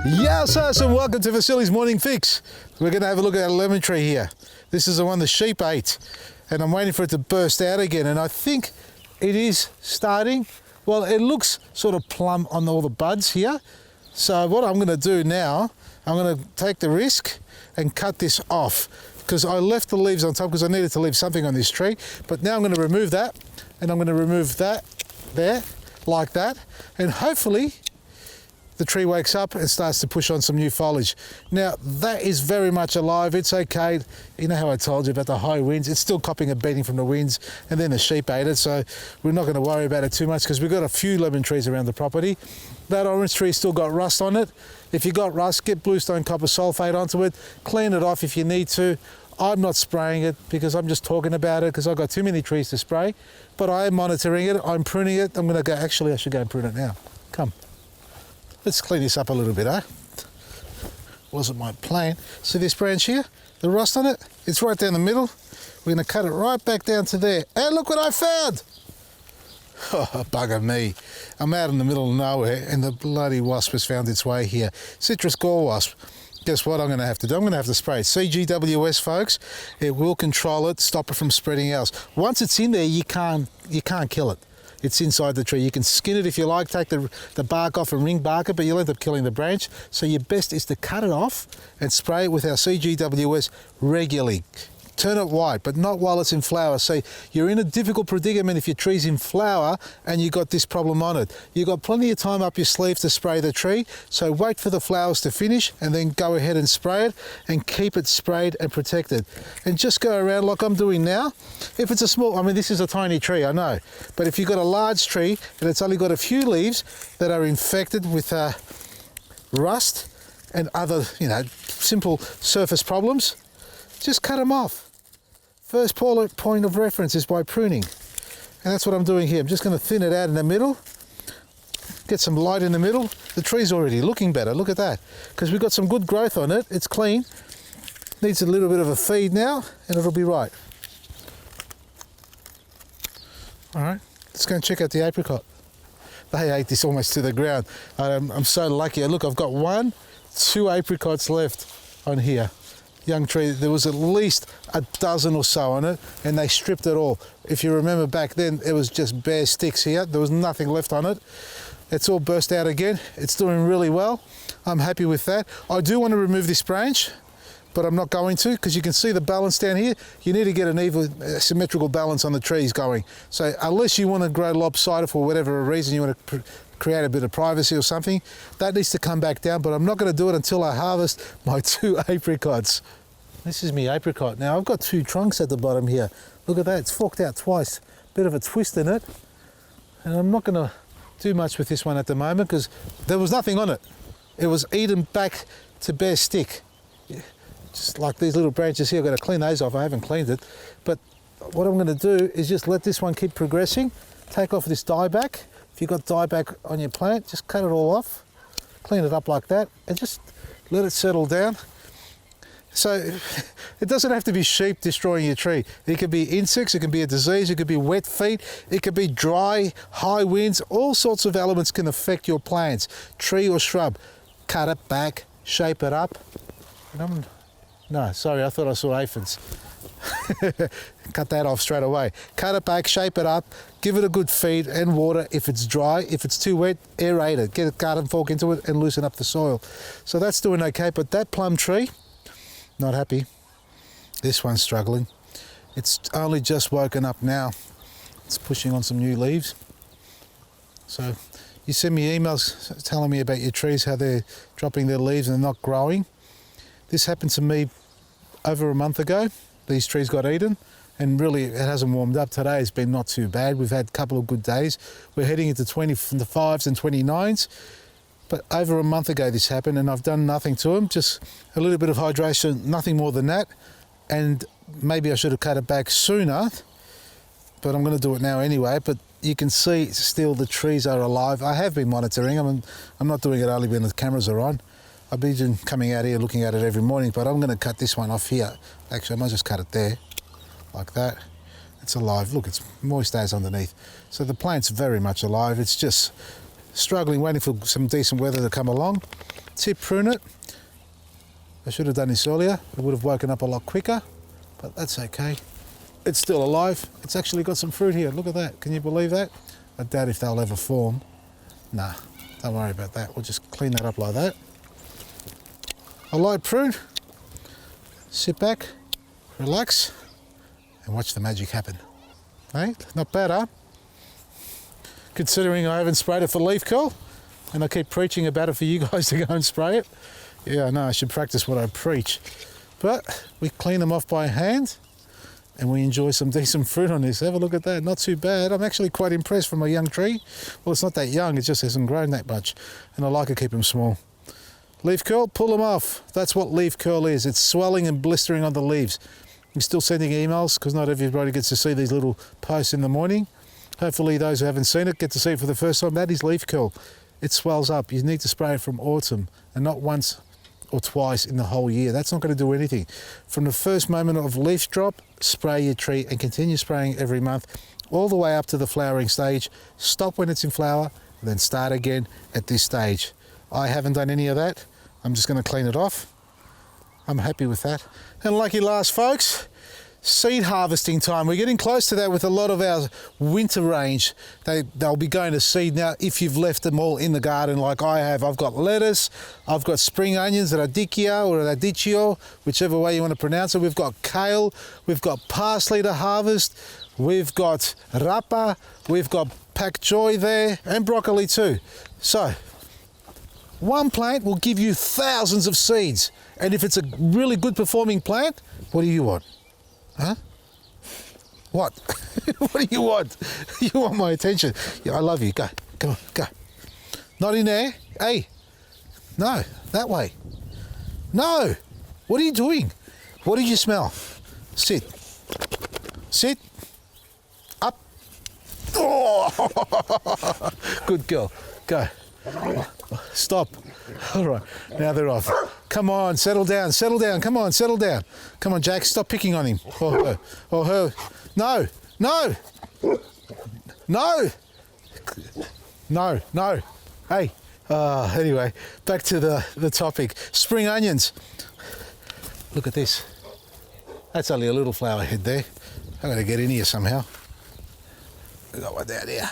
Yes, and welcome to Vasily's Morning Fix. We're going to have a look at our lemon tree here. This is the one the sheep ate, and I'm waiting for it to burst out again, and I think it is starting. Well, it looks sort of plump on all the buds here. So what I'm going to do now, I'm going to take the risk and cut this off, because I left the leaves on top because I needed to leave something on this tree. But now I'm going to remove that, and I'm going to remove that there, like that, and hopefully the tree wakes up and starts to push on some new foliage. Now, that is very much alive. It's okay. You know how I told you about the high winds? It's still copping a beating from the winds, and then the sheep ate it, so we're not going to worry about it too much because we've got a few lemon trees around the property. That orange tree still got rust on it. If you got rust, get bluestone copper sulfate onto it. Clean it off if you need to. I'm not spraying it because I'm just talking about it because I've got too many trees to spray, but I am monitoring it. I'm pruning it. I'm going to go, actually I should go and prune it now. Come. Let's clean this up a little bit, eh? Wasn't my plan. See this branch here? The rust on it? It's right down the middle. We're going to cut it right back down to there. And look what I found! Oh, bugger me. I'm out in the middle of nowhere and the bloody wasp has found its way here. Citrus gall wasp. Guess what I'm going to have to do? I'm going to have to spray it. CGWS, folks. It will control it, stop it from spreading else. Once it's in there, you can't kill it. It's inside the tree. You can skin it if you like, take the bark off and ring bark it, but you'll end up killing the branch. So your best is to cut it off and spray it with our CGWS regularly. Turn it white, but not while it's in flower. So you're in a difficult predicament if your tree's in flower and you've got this problem on it. You've got plenty of time up your sleeve to spray the tree, so wait for the flowers to finish and then go ahead and spray it and keep it sprayed and protected. And just go around like I'm doing now. If it's a small, I mean this is a tiny tree, I know, but if you've got a large tree and it's only got a few leaves that are infected with rust and other, simple surface problems, just cut them off. First point of reference is by pruning. And that's what I'm doing here. I'm just going to thin it out in the middle, get some light in the middle. The tree's already looking better, look at that. Because we've got some good growth on it, it's clean. Needs a little bit of a feed now, and it'll be right. All right, let's go and check out the apricot. They ate this almost to the ground. I'm so lucky. Look, I've got 2 apricots left on here. Young tree, there was at least a dozen or so on it, and they stripped it all. If you remember back then, it was just bare sticks here. There was nothing left on it. It's all burst out again. It's doing really well. I'm happy with that. I do want to remove this branch, but I'm not going to, because you can see the balance down here. You need to get an even symmetrical balance on the trees going. So unless you want to grow lopsided for whatever reason, you want to create a bit of privacy or something, that needs to come back down, but I'm not going to do it until I harvest my 2 apricots. This is me apricot. Now I've got 2 trunks at the bottom here. Look at that, it's forked out twice. Bit of a twist in it. And I'm not going to do much with this one at the moment because there was nothing on it. It was eaten back to bare stick. Just like these little branches here, I've got to clean those off. I haven't cleaned it. But what I'm going to do is just let this one keep progressing. Take off this dieback. If you've got dieback on your plant, just cut it all off. Clean it up like that and just let it settle down. So it doesn't have to be sheep destroying your tree. It could be insects, it could be a disease, it could be wet feet, it could be dry, high winds. All sorts of elements can affect your plants, tree or shrub. Cut it back, shape it up. No, sorry, I thought I saw aphids. Cut that off straight away. Cut it back, shape it up, give it a good feed and water. If it's dry, if it's too wet, aerate it. Get a garden fork into it and loosen up the soil. So that's doing okay, but that plum tree, not happy. This one's struggling. It's only just woken up now. It's pushing on some new leaves. So you send me emails telling me about your trees, how they're dropping their leaves and not growing. This happened to me over a month ago. These trees got eaten and really it hasn't warmed up. Today has been not too bad. We've had a couple of good days. We're heading into 25s and 29s. But over a month ago this happened and I've done nothing to them, just a little bit of hydration, nothing more than that. And maybe I should have cut it back sooner, but I'm going to do it now anyway. But you can see still the trees are alive. I have been monitoring them. I'm not doing it only when the cameras are on. I've been coming out here looking at it every morning, but I'm going to cut this one off here. Actually, I might just cut it there, like that. It's alive. Look, it's moist as underneath. So the plant's very much alive. It's just struggling, waiting for some decent weather to come along. tip, prune it. I should have done this earlier. It would have woken up a lot quicker, but that's okay. It's still alive. It's actually got some fruit here. Look at that. Can you believe that? I doubt if they'll ever form. Nah, don't worry about that. We'll just clean that up like that. A light prune. Sit back, relax, and watch the magic happen. Hey, not bad, huh? Considering I haven't sprayed it for leaf curl, and I keep preaching about it for you guys to go and spray it. Yeah, I know I should practice what I preach. But we clean them off by hand, and we enjoy some decent fruit on this. Have a look at that, not too bad. I'm actually quite impressed from a young tree. Well, it's not that young, it just hasn't grown that much, and I like to keep them small. Leaf curl, pull them off. That's what leaf curl is. It's swelling and blistering on the leaves. I'm still sending emails because not everybody gets to see these little posts in the morning. Hopefully those who haven't seen it get to see it for the first time. That is leaf curl. It swells up. You need to spray it from autumn and not once or twice in the whole year. That's not going to do anything. From the first moment of leaf drop, spray your tree and continue spraying every month all the way up to the flowering stage. Stop when it's in flower, then start again at this stage. I haven't done any of that. I'm just going to clean it off. I'm happy with that. And lucky last, folks, seed harvesting time. We're getting close to that with a lot of our winter range. They'll be going to seed now if you've left them all in the garden like I have. I've got lettuce, I've got spring onions, radicchio or radicchio, whichever way you want to pronounce it. We've got kale, we've got parsley to harvest, we've got rapa, we've got pak choy there, and broccoli too. So, one plant will give you thousands of seeds. And if it's a really good performing plant, what do you want? Huh? What? What do you want? You want my attention. Yeah, I love you. Go. Come on, go. Not in there. Hey. No, that way. No. What are you doing? What did you smell? Sit. Sit. Up. Oh. Good girl. Go. Stop. All right, now they're off. Come on, settle down, settle down. Come on, settle down. Come on, Jack, stop picking on him. Or her. Or her. No, no, no, no, no. Hey, anyway, back to the topic. Spring onions. Look at this. That's only a little flower head there. I'm going to get in here somehow. We got one down here.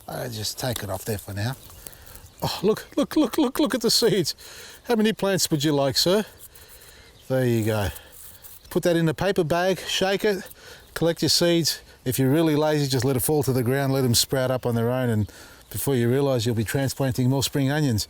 I'll just take it off there for now. Oh, look at the seeds. How many plants would you like, sir? There you go. Put that in a paper bag, shake it, collect your seeds. If you're really lazy, just let it fall to the ground, let them sprout up on their own, and before you realise, you'll be transplanting more spring onions.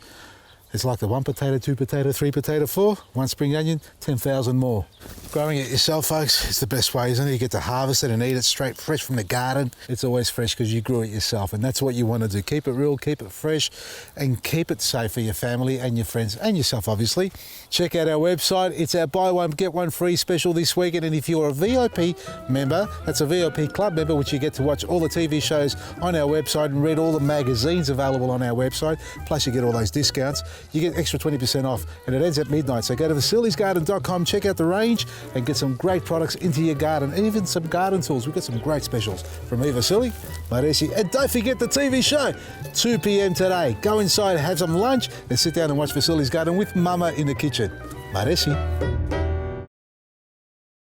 It's like the 1 potato, 2 potato, 3 potato, 4, 1 spring onion, 10,000 more. Growing it yourself, folks, is the best way, isn't it? You get to harvest it and eat it straight fresh from the garden. It's always fresh because you grew it yourself, and that's what you want to do. Keep it real, keep it fresh, and keep it safe for your family and your friends and yourself, obviously. Check out our website. It's our buy one, get one free special this weekend, and if you're a VIP member, that's a VIP club member, which you get to watch all the TV shows on our website and read all the magazines available on our website, plus you get all those discounts. You get extra 20% off, and it ends at midnight. So go to Vasili'sGarden.com, check out the range, and get some great products into your garden, and even some garden tools. We've got some great specials from me, Vasili, Maresi, and don't forget the TV show, 2 p.m. today. Go inside, have some lunch, and sit down and watch Vasili's Garden with Mama in the kitchen. Maresi.